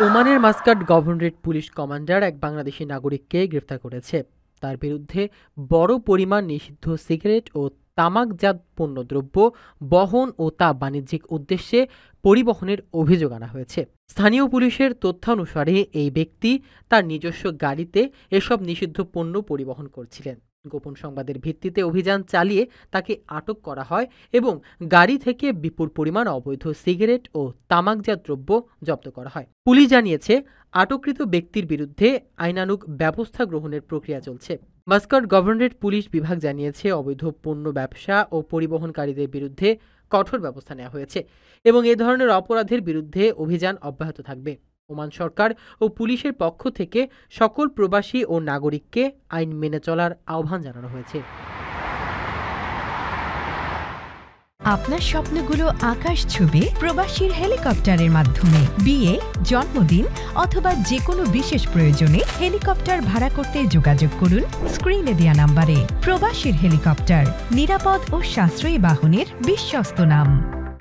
ওমানের Muscat governorate police commander এক বাংলাদেশি নাগরিককে গ্রেফতার করেছে। তার বিরুদ্ধে বড় পরিমাণ নিষিদ্ধ সিগারেট ও তামাকজাত পণ্যদ্রব্য বহন ও তা বাণিজ্যিক উদ্দেশ্যে পরিবহনের অভিযোগ আনা হয়েছে। স্থানীয় পুলিশের তথ্যানুসারে এই ব্যক্তি তার নিজস্ব গাড়িতে এসব নিষিদ্ধ পণ্য পরিবহন করছিলেন। গোপন সংবাদের ভিত্তিতে অভিযান চালিয়ে তাকে আটক করা হয় এবং গাড়ি থেকে বিপুল পরিমাণ অবৈধ সিগারেট ও তামাকজাত দ্রব্য জব্দ করা হয়। পুলিশ জানিয়েছে, আটককৃত ব্যক্তির বিরুদ্ধে আইনানুগ ব্যবস্থা গ্রহণের প্রক্রিয়া চলছে। মাস্কাট গভর্নরেট পুলিশ বিভাগ জানিয়েছে, অবৈধ পণ্য ব্যবসা ও পরিবহনকারীদের বিরুদ্ধে কঠোর ব্যবস্থা নেওয়া হয়েছে এবং এ ধরনের অপরাধের বিরুদ্ধে অভিযান অব্যাহত থাকবে। ওমান সরকার ও পুলিশের পক্ষ থেকে সকল প্রবাসী ও নাগরিককে আইন মেনে চলার আহ্বান জানানো হয়েছে। আপনার স্বপ্নগুলো আকাশ ছুবে প্রবাসীর হেলিকপ্টারের মাধ্যমে। বিয়ে, জন্মদিন অথবা যে কোনো বিশেষ প্রয়োজনে হেলিকপ্টার ভাড়া করতে যোগাযোগ করুন স্ক্রিনে দেয়া নাম্বারে। প্রবাসীর হেলিকপ্টার, নিরাপদ ও সাশ্রয়ী বাহনের বিশ্বস্ত নাম।